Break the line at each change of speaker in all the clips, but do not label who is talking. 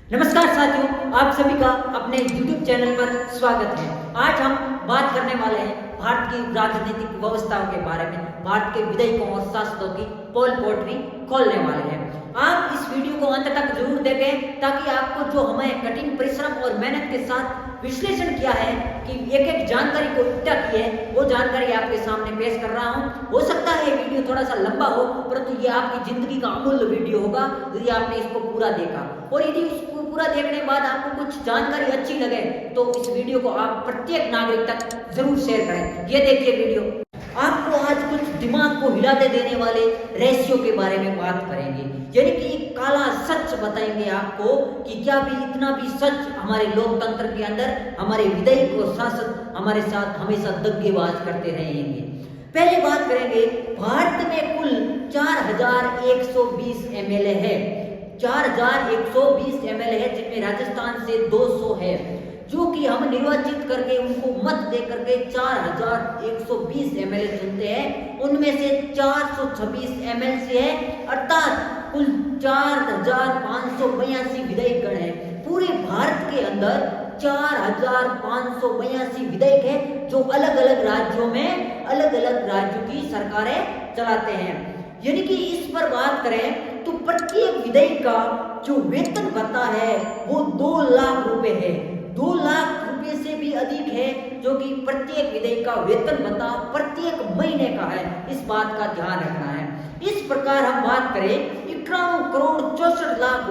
नमस्कार साथियों, आप सभी का अपने YouTube चैनल पर स्वागत है। आज हम बात करने वाले हैं भारत की राजनीतिक व्यवस्थाओं के बारे में। भारत के विधायकों और शासकों की पोल पोट्री खोलने वाले हैं। आप इस वीडियो को अंत तक जरूर देखें ताकि आपको जो हमें कठिन परिश्रम और मेहनत के साथ विश्लेषण किया है कि एक एक जानकारी को इकट्ठा की है, वो जानकारी आपके सामने पेश कर रहा हूँ। हो सकता है वीडियो थोड़ा सा लंबा हो, परंतु ये आपकी जिंदगी का अमूल्य वीडियो होगा यदि आपने इसको पूरा देखा। और यदि इसको पूरा देखने के बाद आपको कुछ जानकारी अच्छी लगे तो इस वीडियो को आप प्रत्येक नागरिक तक जरूर शेयर करें। ये देखिए वीडियो। आपको आज कुछ दिमाग को हिलाते देने वाले रहस्यों के बारे में बात करेंगे, यानी कि एक काला सच बताएंगे आपको कि क्या भी इतना भी सच हमारे लोकतंत्र के अंदर हमारे विधायक और शासक हमारे साथ हमेशा दगाबाज करते रहेंगे। पहले बात करेंगे, भारत में कुल 4120 एमएलए है। 4120 एमएलए है, जिनमें राजस्थान से 200 है, जो कि हम निर्वाचित करके उनको मत दे करके 4120 एमएलए चुनते हैं। उनमें से 426 एमएलसी है, अर्थात कुल 4582 विधायक गण है। पूरे भारत के अंदर 4582 विधायक है, जो अलग अलग राज्यों में अलग अलग राज्यों की सरकारें चलाते हैं। यानी कि इस पर बात करें तो प्रत्येक विधायक का जो वेतन भत्ता है वो 2 लाख रुपए है। 2 लाख रुपए से भी अधिक है, जो कि प्रत्येक विधायक का वेतन भत्ता प्रत्येक महीने का है। इस बात का ध्यान रखना है। इस प्रकार हम बात करें 91 करोड़ 64 लाख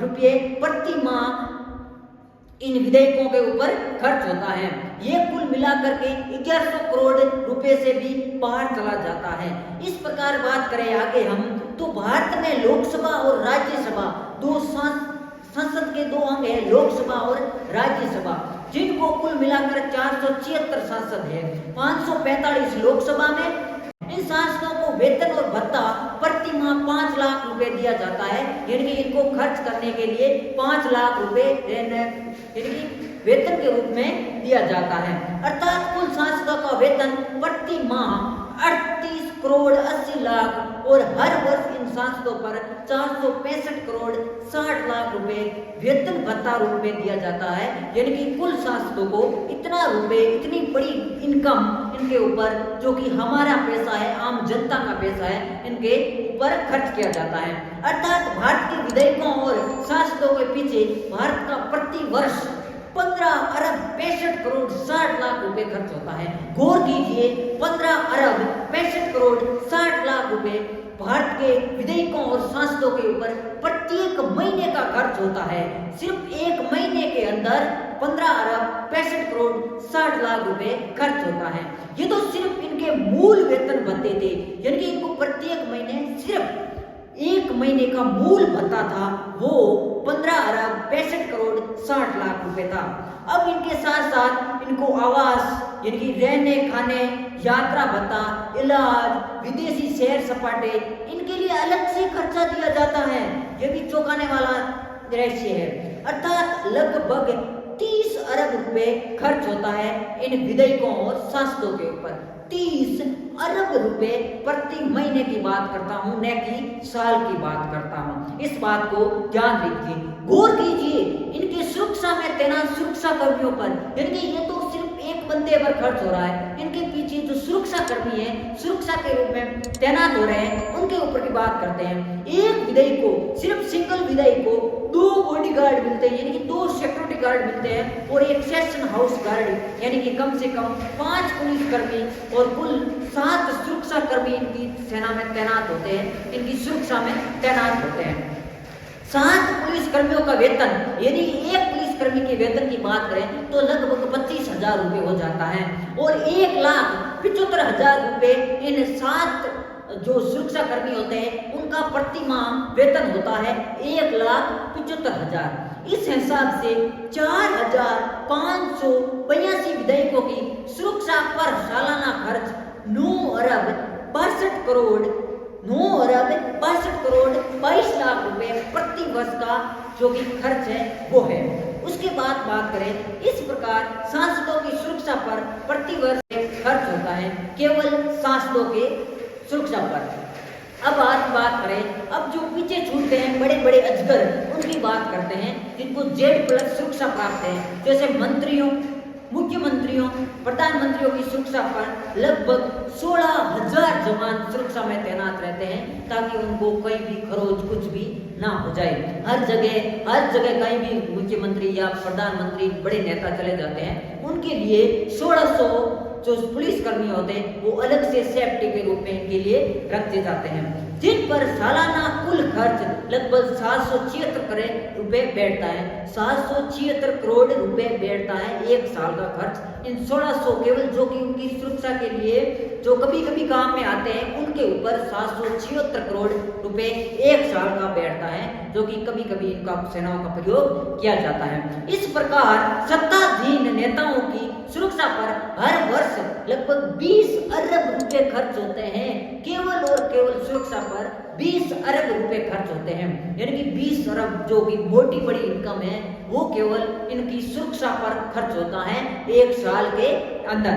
रुपए प्रति माह इन विधेयकों के ऊपर खर्च होता है। ये कुल मिलाकर के 1100 करोड़ रुपए से भी बाहर चला जाता है। इस प्रकार बात करें आगे हम तो भारत में लोकसभा और राज्यसभा दो संसद के 2 अंग है, लोकसभा और राज्यसभा, जिनको कुल मिलाकर 476 सांसद है। 545 लोकसभा में इन सांसदों को वेतन और भत्ता प्रति माह 5 लाख रुपए दिया जाता है। यानी कि इनको खर्च करने के लिए 5 लाख रुपए यानी कि वेतन के रूप में दिया जाता है। अर्थात कुल सांसदों का वेतन प्रति माह 38 करोड़ 80 लाख और हर वर्ष इन सांसदों पर 465 करोड़ 60 लाख रुपए वेतन भत्ता रूप में दिया जाता है। यानी कि कुल सांसदों को इतना रुपए, इतनी बड़ी इनकम इनके ऊपर, जो कि हमारा पैसा है, आम जनता का पैसा है, इनके ऊपर खर्च किया जाता है। अर्थात भारत के विधायकों और सांसदों के पीछे भारत का प्रति वर्ष 15 अरब 65 करोड़ 60 लाख रुपए खर्च होता है। गौर कीजिए, 15 अरब 65 करोड़ 60 लाख रुपए भारत के विधायकों और सांसदों के ऊपर प्रत्येक महीने का खर्च होता है। सिर्फ एक महीने के अंदर 15 अरब 65 करोड़ 60 लाख रुपए खर्च होता है। ये तो सिर्फ इनके मूल वेतन भत्ते थे, यानी कि इनको प्रत्येक महीने सिर्फ एक महीने का मूल भत्ता था, वो 15 अरब 65 करोड़ 60 लाख रुपए था। अब इनके साथ साथ इनको आवास, यानी कि रहने खाने, यात्रा भत्ता, इलाज, विदेशी सैर सपाटे, इनके लिए अलग से खर्चा दिया जाता है। यह भी चौंकाने वाला दृश्य है। अर्थात लगभग 30 अरब रुपए खर्च होता है इन विधायकों और सांसदों के ऊपर। 30 अरब रुपए प्रति महीने की बात करता हूं, न कि साल की बात करता हूं। इस बात को ध्यान रखिए। गौर कीजिए इनकी सुरक्षा में तैनात सुरक्षा कर्मियों पर, यानी कि ये तो सिर्फ एक बंदे पर खर्च हो रहा है। इनके पीछे जो सुरक्षा कर्मी है, सुरक्षा के रूप में तैनात हो रहे हैं, उनके ऊपर की बात करते हैं। एक विधायक को, सिर्फ सिंगल विधायक को 2 बॉडीगार्ड मिलते हैं, यानी कि 2 सिक्योरिटी गार्ड मिलते हैं, और एक सेशन हाउस गार्ड, यानी कि कम से कम 5 पुलिस कर्मी और कुल 7 सुरक्षा कर्मी इनकी सेना में तैनात होते हैं, इनकी सुरक्षा में तैनात होते हैं। 7 पुलिस कर्मियों का वेतन, यानी एक पुलिस कर्मी के वेतन की बात करें तो लगभग 25,000 रुपए हो जाता है, और 1,75,000 रुपए इन 7 जो सुरक्षा कर्मी होते हैं उनका प्रति माह वेतन होता है 1,75,000। इस हिसाब से 4,582 विधायकों की सुरक्षा पर सालाना खर्च 9 अरब 62 करोड़ 22 लाख रुपए प्रति वर्ष का जो कि खर्च है वो है। उसके बाद बात करें, इस प्रकार सांसदों की सुरक्षा पर प्रति वर्ष खर्च होता है केवल सांसदों के सुरक्षा पर अब आज बात करें, अब जो पीछे छूटते हैं बड़े बड़े अजगर, उनकी बात करते हैं जिनको Z+ सुरक्षा प्राप्त है। जैसे मंत्रियों, मुख्यमंत्रियों, प्रधानमंत्रियों की सुरक्षा पर लगभग 16,000 जवान सुरक्षा में तैनात रहते हैं ताकि उनको कोई भी खरोच कुछ भी ना हो जाए। हर जगह कहीं भी मुख्यमंत्री या प्रधानमंत्री बड़े नेता चले जाते हैं, उनके लिए 1600 जो पुलिसकर्मी होते हैं वो अलग से सेफ्टी के रूप में इनके लिए रखे जाते हैं, जिन पर सालाना कुल खर्च लगभग 776 करोड़ रुपए बैठता है। 776 करोड़ रुपए बैठता है एक साल का खर्च इन 1600 केवल जो कि उनकी सुरक्षा के लिए जो कभी कभी काम में आते हैं उनके ऊपर 776 करोड़ रुपए एक साल का बैठता है, जो कि कभी कभी इनका सेनाओं का प्रयोग किया जाता है। इस प्रकार सत्ताधीन नेताओं की सुरक्षा पर हर वर्ष लगभग 20 अरब रुपए खर्च होते हैं। केवल और केवल सुरक्षा पर 20 अरब रुपए खर्च होते हैं, यानी कि 20 अरब जो कि मोटी बड़ी इनकम है वो केवल इनकी सुरक्षा पर खर्च होता है एक साल के अंदर।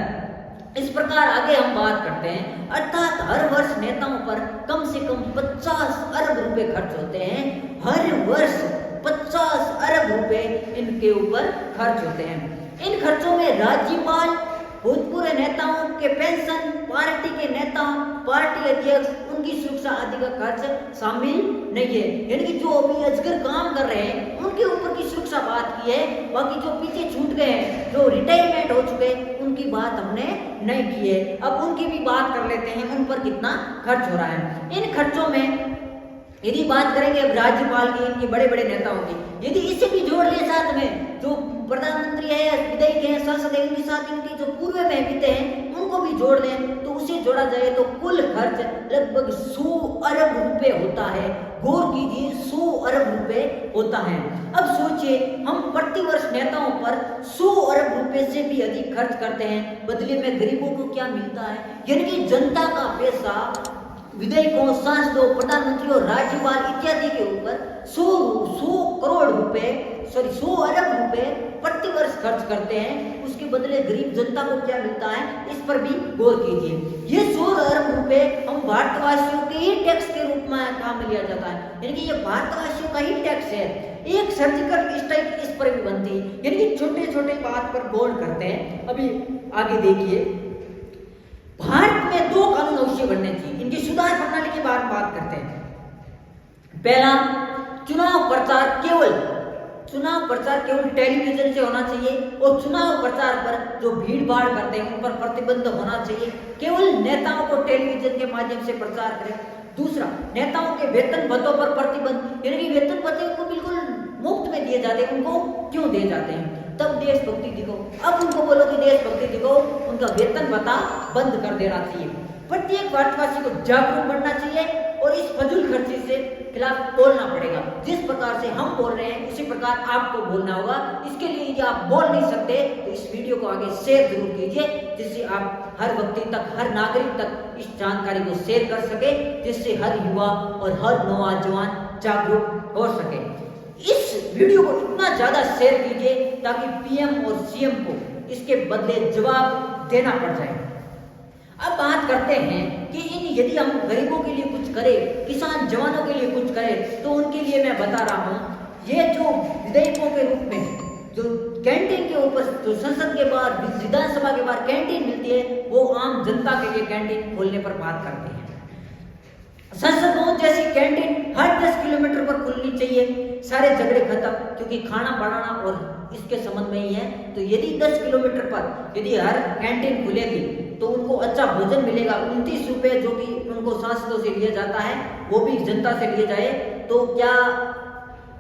इस प्रकार आगे हम बात करते हैं, अर्थात हर वर्ष नेताओं पर कम से कम 50 अरब रुपए खर्च होते हैं। हर वर्ष 50 अरब रुपए इनके ऊपर खर्च होते हैं। इन खर्चों में राज्यपाल, भूतपूर्व नेताओं के पेंशन, पार्टी के नेता, पार्टी अध्यक्ष, उनकी सुरक्षा आदि का खर्च शामिल नहीं है। यानी कि जो अभी अजगर काम कर रहे हैं उनके ऊपर की सुरक्षा बात की है, बाकी जो पीछे छूट गए हैं, जो रिटायरमेंट हो चुके हैं, उनकी बात हमने नहीं की है। अब उनकी भी बात कर लेते हैं, उन पर कितना खर्च हो रहा है। इन खर्चों में यदि बात करेंगे अब राज्यपाल की, इनके बड़े बड़े नेताओं की, यदि इसे भी जोड़ ले साथ में, जो प्रधानमंत्री है, विधायक है, सांसद है, उनके साथ इनके जो पूर्व में बीते हैं उनको भी जोड़ लें तो उसे जोड़ा जाए तो कुल खर्च लगभग 100 अरब रुपए होता है। गौर कीजिए, 100 अरब रुपए होता है। अब सोचिए, हम प्रतिवर्ष नेताओं पर 100 अरब रुपए से भी अधिक खर्च करते हैं, बदले में गरीबों को क्या मिलता है? यानी कि जनता का पैसा विधायकों, सांसदों, प्रधानमंत्री और राज्यपाल इत्यादि के ऊपर 100 करोड़ रुपए 100 अरब रुपए प्रतिवर्ष खर्च करते हैं, उसके बदले गरीब जनता को क्या मिलता है, इस पर भी गौर कीजिए। ये 100 अरब रुपए हम भारतवासियों के ही टैक्स के रूप में काम में लिया जाता है, यानी कि ये भारतवासियों का ही टैक्स है। एक सर्जिकल स्ट्राइक इस पर भी बनती है, यानी कि छोटे छोटे बात पर गौर करते हैं। अभी आगे देखिए, भारत में 2 कानून अवश्य बनने चाहिए, इनकी सुधार प्रणाली के बारे में बात करते हैं। पहला, चुनाव प्रचार केवल टेलीविजन से होना चाहिए और चुनाव प्रचार पर जो भीड़ भाड़ करते हैं उन पर प्रतिबंध होना चाहिए, केवल नेताओं को टेलीविजन के माध्यम से प्रचार करें। दूसरा, नेताओं के वेतन भत्तों पर प्रतिबंध, यानी कि वेतन भत्ते उनको बिल्कुल मुफ्त में दिए जाते हैं, उनको क्यों दिए जाते हैं? तब देशभक्ति दिखो। अब उनको बोलो कि देशभक्ति दिखो, उनका वेतन भत्ता बंद कर देना चाहिए। प्रत्येक भारतवासी को जागरूक बनना चाहिए और इस फजूल खर्ची से खिलाफ बोलना पड़ेगा। जिस प्रकार से हम बोल रहे हैं उसी प्रकार आपको बोलना होगा। इसके लिए यदि आप बोल नहीं सकते तो इस वीडियो को आगे शेयर जरूर कीजिए, जिससे आप हर व्यक्ति तक, हर नागरिक तक इस जानकारी को शेयर कर सके, जिससे हर युवा और हर नौजवान जागरूक हो सके। इस वीडियो को इतना ज्यादा शेयर कीजिए ताकि पीएम और सीएम को इसके बदले जवाब देना पड़ जाए। अब बात करते हैं कि यदि हम गरीबों के लिए कुछ करें, किसान जवानों के लिए कुछ करें, तो उनके लिए मैं बता रहा हूं, ये जो विधेयकों के रूप में जो कैंटीन के ऊपर, जो संसद के बाहर, विधानसभा के बाहर कैंटीन मिलती है, वो आम जनता के लिए कैंटीन खोलने पर बात करते हैं। संसद भवन जैसी कैंटीन हर 10 किलोमीटर पर खुलनी चाहिए, सारे झगड़े खत्म, क्योंकि खाना बनाना और इसके संबंध में ही है। तो यदि 10 किलोमीटर पर यदि हर कैंटीन खुलेगी तो उनको अच्छा भोजन मिलेगा। 29 रुपए जो कि उनको सांसदों से लिया जाता है वो भी जनता से लिए जाए, तो क्या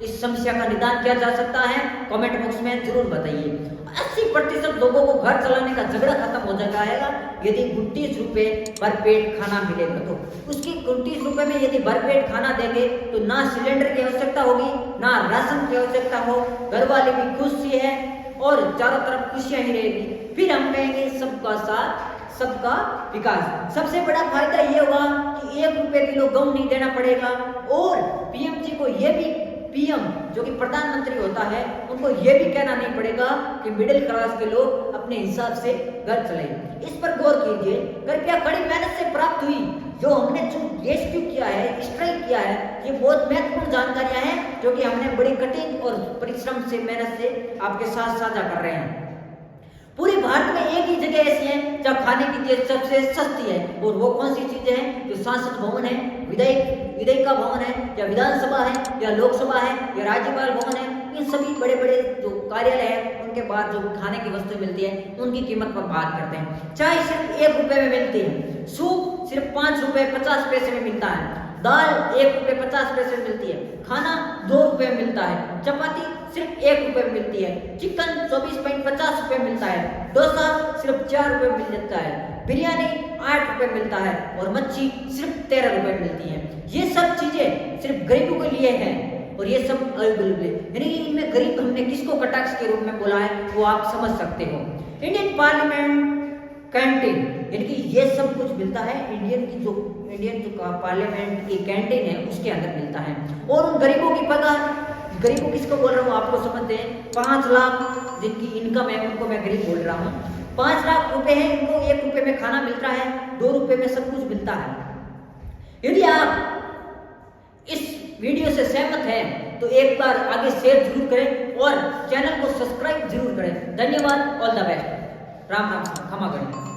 इस समस्या का निदान किया जा सकता है? कमेंट बॉक्स में जरूर बताइए। 80% लोगों को घर चलाने का झगड़ा खत्म हो जाएगा यदि 29 रुपए भरपेट खाना मिलेगा। तो उसकी 29 रुपए में यदि भरपेट खाना देंगे तो ना सिलेंडर की आवश्यकता होगी, ना राशन की आवश्यकता हो, घर वाले भी खुश है और चारों तरफ खुशियां ही रहेगी। फिर हम कहेंगे सबका साथ सबका विकास। सबसे बड़ा फायदा ये होगा कि 1 रुपए किलो गेहूं नहीं देना पड़ेगा और पीएम जी को ये भी पीएम जो कि प्रधानमंत्री होता है उनको ये भी कहना नहीं पड़ेगा कि मिडिल क्लास के लोग अपने हिसाब से घर चलाएं। इस पर गौर कीजिए, कृपया कड़ी मेहनत से प्राप्त हुई जो हमने जो रेस्क्यू किया है, स्ट्राइक किया है, ये बहुत महत्वपूर्ण जानकारियां हैं जो कि हमने बड़ी कठिन और परिश्रम से मेहनत से आपके साथ साझा कर रहे हैं। पूरे भारत में एक ही जगह ऐसी है जहाँ खाने की चीज सबसे सस्ती है, और वो कौन सी चीजें हैं? जो सांसद भवन है, विधायिका भवन है, या विधानसभा है, या लोकसभा है, या राज्यपाल भवन है, इन सभी बड़े बड़े जो कार्यालय हैं उनके बाद जो खाने की वस्तु मिलती है उनकी कीमत पर बात करते हैं। चाय सिर्फ 1 रुपए में मिलती है, सूप सिर्फ 5 रुपए 50 पैसे में मिलता है, दाल 1 रुपए 50 पैसे में मिलती है, खाना 2 रुपए में मिलता है, चपाती सिर्फ 1 रुपए में मिलती है, चिकन 24.50 रुपए मिलता है, डोसा सिर्फ 4 रुपए में मिल जाता है, बिरयानी 8 रुपए मिलता है, और मच्छी सिर्फ 13 रुपए मिलती है। ये सब चीजें सिर्फ गरीबों के लिए हैं, और ये सब अवेलेबल है। यानी इनमें गरीब हमने किसको कटाक्ष के रूप में बोला है वो आप समझ सकते हो। इंडियन पार्लियामेंट कैंटीन, यानी कि ये सब कुछ मिलता है इंडियन जो पार्लियामेंट की कैंटीन है उसके अंदर मिलता है। और उन गरीबों की पगार, गरीबों किसको बोल रहा हूँ आपको समझते हैं, 5 लाख जिनकी इनकम है उनको मैं गरीब बोल रहा हूँ। 5 लाख रुपए है, इनको 1 रुपए में खाना मिल रहा है, 2 रुपए में सब कुछ मिलता है। यदि आप इस वीडियो से सहमत हैं तो एक बार आगे शेयर जरूर करें और चैनल को सब्सक्राइब जरूर करें। धन्यवाद, all the best, Ram Ram, क्षमा करें।